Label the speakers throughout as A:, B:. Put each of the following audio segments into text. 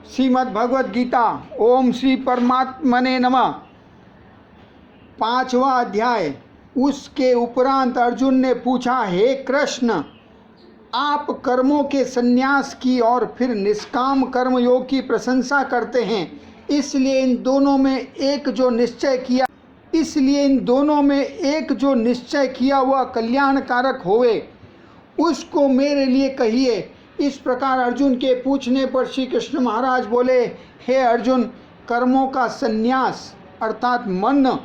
A: श्रीमद् भगवद गीता ओम श्री परमात्मने नमः। 5वां अध्याय। उसके उपरांत अर्जुन ने पूछा, हे कृष्ण, आप कर्मों के संन्यास की और फिर निष्काम कर्मयोग की प्रशंसा करते हैं, इसलिए इन दोनों में एक जो निश्चय किया हुआ कल्याणकारक होवे, उसको मेरे लिए कहिए। इस प्रकार अर्जुन के पूछने पर श्री कृष्ण महाराज बोले, हे अर्जुन, कर्मों का संन्यास अर्थात मन,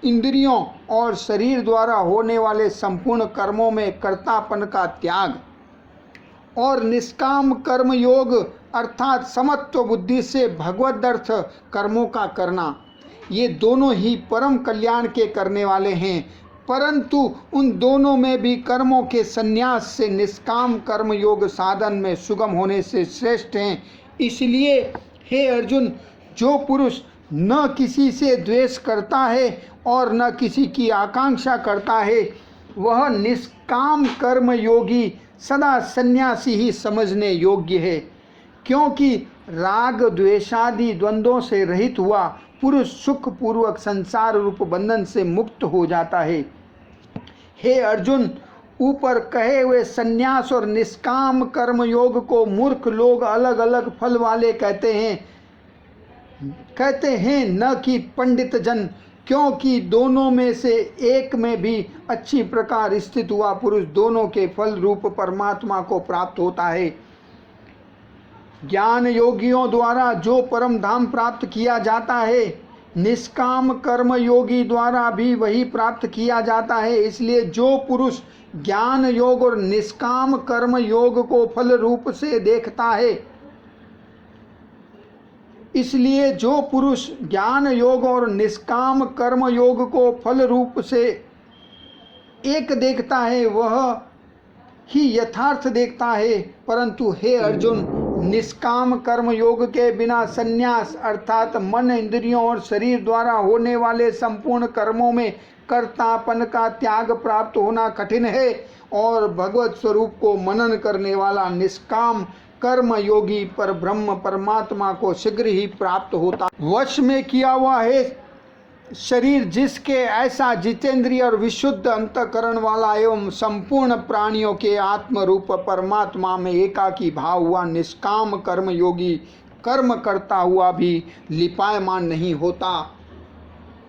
A: इंद्रियों और शरीर द्वारा होने वाले संपूर्ण कर्मों में कर्तापन का त्याग और निष्काम कर्म योग अर्थात समत्व बुद्धि से भगवदर्थ कर्मों का करना, ये दोनों ही परम कल्याण के करने वाले हैं। परंतु उन दोनों में भी कर्मों के संन्यास से निष्काम कर्म योग साधन में सुगम होने से श्रेष्ठ हैं। इसलिए हे अर्जुन, जो पुरुष न किसी से द्वेष करता है और न किसी की आकांक्षा करता है, वह निष्काम कर्म योगी सदा सन्यासी ही समझने योग्य है। क्योंकि राग द्वेषादि द्वंद्वों से रहित हुआ पुरुष सुख पूर्वक संसार रूप बंधन से मुक्त हो जाता है। हे अर्जुन, ऊपर कहे हुए संन्यास और निष्काम कर्म योग को मूर्ख लोग अलग अलग फल वाले कहते हैं न कि पंडित जन, क्योंकि दोनों में से एक में भी अच्छी प्रकार स्थित हुआ पुरुष दोनों के फल रूप परमात्मा को प्राप्त होता है। ज्ञान योगियों द्वारा जो परम धाम प्राप्त किया जाता है, निष्काम कर्म योगी द्वारा भी वही प्राप्त किया जाता है। इसलिए जो पुरुष ज्ञान योग और निष्काम कर्म योग को फल रूप से देखता है, इसलिए जो पुरुष ज्ञान योग और निष्काम कर्म योग को फल रूप से एक देखता है, वह ही यथार्थ देखता है। परंतु हे अर्जुन, निष्काम कर्म योग के बिना संन्यास अर्थात मन, इंद्रियों और शरीर द्वारा होने वाले संपूर्ण कर्मों में कर्तापन का त्याग प्राप्त होना कठिन है, और भगवत स्वरूप को मनन करने वाला निष्काम कर्म योगी पर ब्रह्म परमात्मा को शीघ्र ही प्राप्त होता। वश में किया हुआ है शरीर जिसके ऐसा जितेंद्रिय और विशुद्ध अंतकरण वाला एवं संपूर्ण प्राणियों के आत्म रूप परमात्मा में एकाकी भाव हुआ निष्काम कर्म योगी कर्म करता हुआ भी लिपायमान नहीं होता।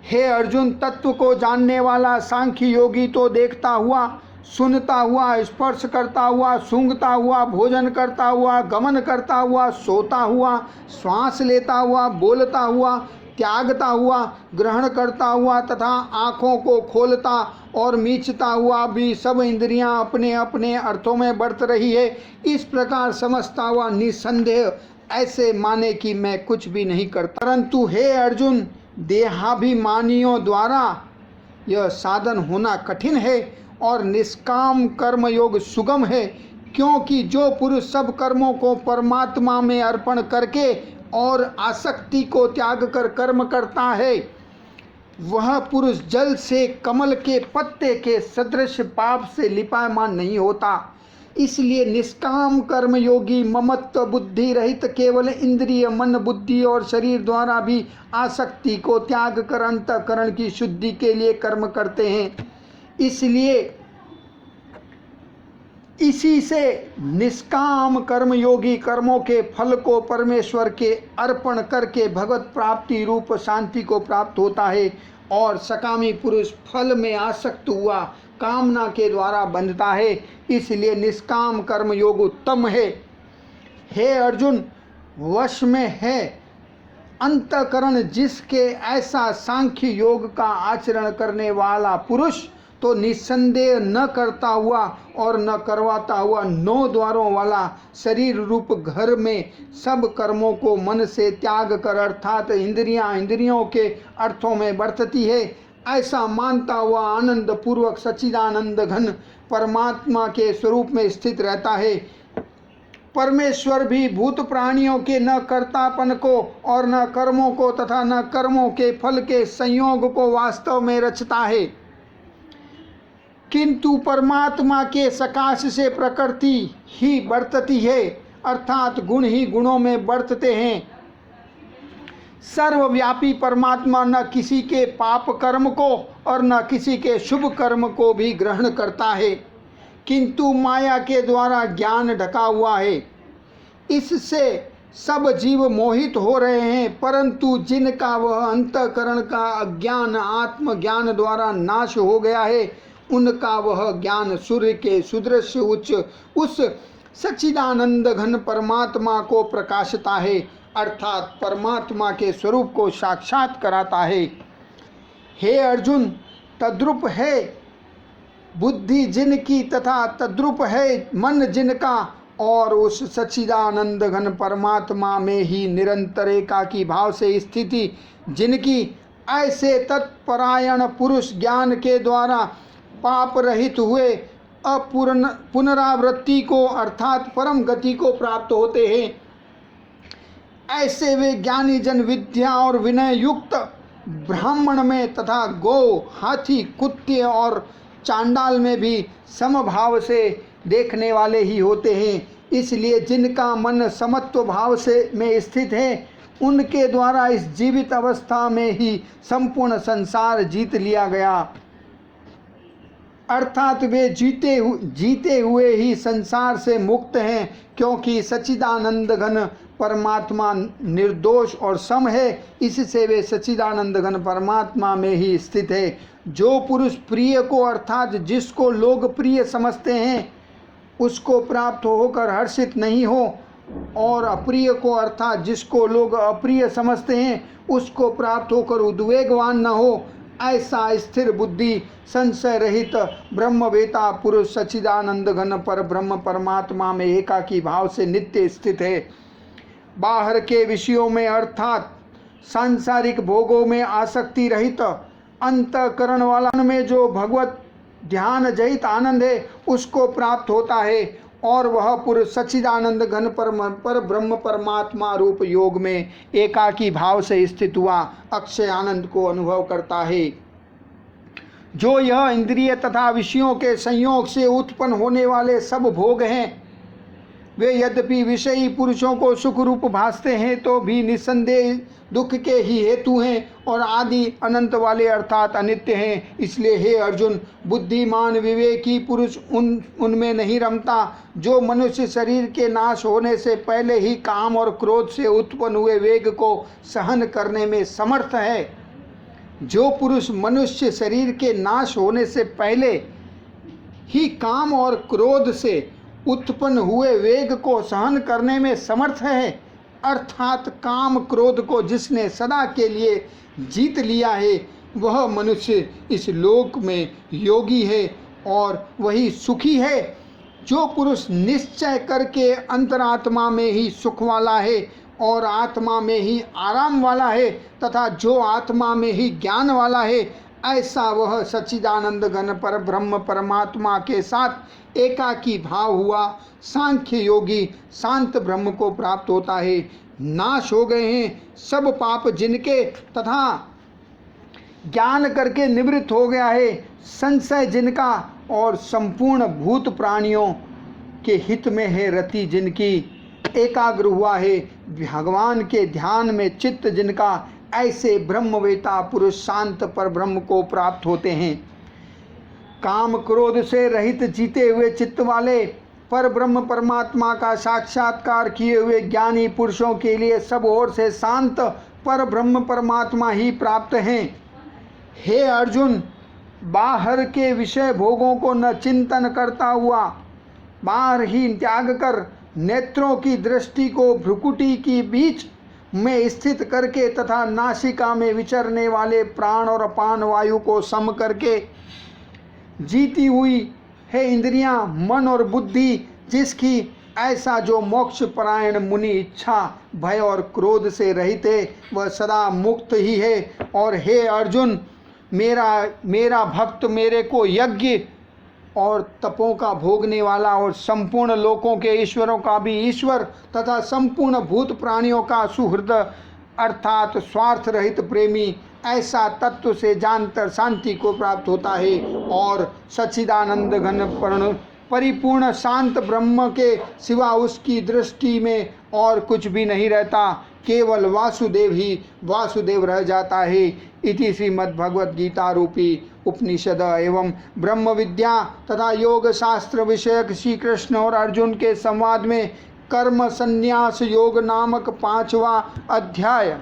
A: हे अर्जुन, तत्व को जानने वाला सांख्य योगी तो देखता हुआ, सुनता हुआ, स्पर्श करता हुआ, सूंघता हुआ, भोजन करता हुआ, गमन करता हुआ, सोता हुआ, श्वास लेता हुआ, बोलता हुआ, त्यागता हुआ, ग्रहण करता हुआ तथा आँखों को खोलता और मीचता हुआ भी सब इंद्रियां अपने अपने अर्थों में बरत रही है, इस प्रकार समझता हुआ निसंदेह ऐसे माने कि मैं कुछ भी नहीं करता। परंतु हे अर्जुन, देहाभिमानियों द्वारा यह साधन होना कठिन है और निष्काम कर्म योग सुगम है, क्योंकि जो पुरुष सब कर्मों को परमात्मा में अर्पण करके और आसक्ति को त्याग कर कर्म करता है, वह पुरुष जल से कमल के पत्ते के सदृश पाप से लिपायमान नहीं होता। इसलिए निष्काम कर्म योगी ममत्व बुद्धि रहित केवल इंद्रिय, मन, बुद्धि और शरीर द्वारा भी आसक्ति को त्याग कर अंतःकरण की शुद्धि के लिए कर्म करते हैं। इसलिए इसी से निष्काम कर्म योगी कर्मों के फल को परमेश्वर के अर्पण करके भगवत प्राप्ति रूप शांति को प्राप्त होता है, और सकामी पुरुष फल में आसक्त हुआ कामना के द्वारा बंधता है। इसलिए निष्काम कर्म योग उत्तम है। हे अर्जुन, वश में है अंतःकरण जिसके ऐसा सांख्य योग का आचरण करने वाला पुरुष तो निस्संदेह न करता हुआ और न करवाता हुआ 9 द्वारों वाला शरीर रूप घर में सब कर्मों को मन से त्याग कर अर्थात इंद्रियों के अर्थों में बरतती है, ऐसा मानता हुआ आनंद पूर्वक सच्चिदानंद घन परमात्मा के स्वरूप में स्थित रहता है। परमेश्वर भी भूत प्राणियों के न कर्तापन को और न कर्मों को तथा न कर्मों के फल के संयोग को वास्तव में रचता है, किंतु परमात्मा के सकाश से प्रकृति ही बरतती है, अर्थात गुण ही गुणों में बरतते हैं। सर्वव्यापी परमात्मा न किसी के पाप कर्म को और न किसी के शुभ कर्म को भी ग्रहण करता है, किंतु माया के द्वारा ज्ञान ढका हुआ है। इससे सब जीव मोहित हो रहे हैं, परंतु जिनका वह अंतःकरण का अज्ञान आत्मज्ञान द्वारा नाश हो गया है, उनका वह ज्ञान सूर्य के सुदृश उस सच्चिदानंद घन परमात्मा को प्रकाशता है, अर्थात परमात्मा के स्वरूप को साक्षात कराता है। हे अर्जुन, तद्रूप है बुद्धि जिनकी तथा तद्रूप है मन जिनका, और उस सच्चिदानंद घन परमात्मा में ही निरंतर एकाकी भाव से स्थिति जिनकी, ऐसे तत्परायण पुरुष ज्ञान के द्वारा पाप रहित हुए पुनरावृत्ति को अर्थात परम गति को प्राप्त होते हैं। ऐसे वे ज्ञानी जन विद्या और विनय युक्त ब्राह्मण में तथा गौ, हाथी, कुत्ते और चांडाल में भी समभाव से देखने वाले ही होते हैं। इसलिए जिनका मन समत्व भाव से में स्थित है, उनके द्वारा इस जीवित अवस्था में ही संपूर्ण संसार जीत लिया गया, अर्थात वे जीते हुए ही संसार से मुक्त हैं, क्योंकि सच्चिदानंद घन परमात्मा निर्दोष और सम है। इससे वे सच्चिदानंद घन परमात्मा में ही स्थित है। जो पुरुष प्रिय को अर्थात जिसको लोग प्रिय समझते हैं उसको प्राप्त होकर हर्षित नहीं हो, और अप्रिय को अर्थात जिसको लोग अप्रिय समझते हैं उसको प्राप्त होकर उद्वेगवान न हो, ऐसा स्थिर बुद्धि संशय रहित ब्रह्मवेता पुरुष सच्चिदानंद घन पर ब्रह्म परमात्मा में एकाकी भाव से नित्य स्थित है। बाहर के विषयों में अर्थात सांसारिक भोगों में आसक्ति रहित अंतःकरण वाला में जो भगवत ध्यान जहित आनंद है उसको प्राप्त होता है, और वह पुरुष सच्चिदानंद घन पर ब्रह्म परमात्मा रूप योग में एकाकी भाव से स्थित हुआ अक्षय आनंद को अनुभव करता है। जो यह इंद्रिय तथा विषयों के संयोग से उत्पन्न होने वाले सब भोग हैं, वे यद्यपि विषयी पुरुषों को सुख रूप भासते हैं तो भी निस्संदेह दुख के ही हेतु हैं और आदि अनंत वाले अर्थात अनित्य हैं। इसलिए हे अर्जुन, बुद्धिमान विवेकी पुरुष उनमें नहीं रमता जो मनुष्य शरीर के नाश होने से पहले ही काम और क्रोध से उत्पन्न हुए वेग को सहन करने में समर्थ है। जो पुरुष मनुष्य शरीर के नाश होने से पहले ही काम और क्रोध से उत्पन्न हुए वेग को सहन करने में समर्थ है, अर्थात काम क्रोध को जिसने सदा के लिए जीत लिया है, वह मनुष्य इस लोक में योगी है और वही सुखी है। जो पुरुष निश्चय करके अंतरात्मा में ही सुख वाला है और आत्मा में ही आराम वाला है तथा जो आत्मा में ही ज्ञान वाला है, ऐसा वह सच्चिदानंद घन पर ब्रह्म परमात्मा के साथ एकाकी भाव हुआ सांख्य योगी शांत ब्रह्म को प्राप्त होता है। नाश हो गए हैं सब पाप जिनके तथा ज्ञान करके निवृत्त हो गया है संशय जिनका, और संपूर्ण भूत प्राणियों के हित में है रति जिनकी, एकाग्र हुआ है भगवान के ध्यान में चित्त जिनका, ऐसे ब्रह्मवेता पुरुष शांत पर ब्रह्म को प्राप्त होते हैं। काम क्रोध से रहित जीते हुए चित्त वाले पर ब्रह्म परमात्मा का साक्षात्कार किए हुए ज्ञानी पुरुषों के लिए सब ओर से शांत पर ब्रह्म परमात्मा ही प्राप्त हैं। हे अर्जुन, बाहर के विषय भोगों को न चिंतन करता हुआ बाहर ही त्याग कर नेत्रों की दृष्टि को भ्रुकुटी की बीच में स्थित करके तथा नासिका में विचरने वाले प्राण और अपान वायु को सम करके जीती हुई है इंद्रियां, मन और बुद्धि जिसकी, ऐसा जो मोक्ष परायण मुनि इच्छा भय और क्रोध से रहित है वह सदा मुक्त ही है। और हे अर्जुन, मेरा भक्त मेरे को यज्ञ और तपों का भोगने वाला और संपूर्ण लोकों के ईश्वरों का भी ईश्वर तथा संपूर्ण भूत प्राणियों का सुहृद अर्थात स्वार्थ रहित प्रेमी, ऐसा तत्व से जानकर शांति को प्राप्त होता है और सच्चिदानंद घन परिपूर्ण शांत ब्रह्म के सिवा उसकी दृष्टि में और कुछ भी नहीं रहता। केवल वासुदेव ही वासुदेव रह जाता है। इति श्रीमद्भगवद गीता रूपी उपनिषद एवं ब्रह्म विद्या तथा योग शास्त्र विषयक श्री कृष्ण और अर्जुन के संवाद में कर्म संन्यास योग नामक 5वां अध्याय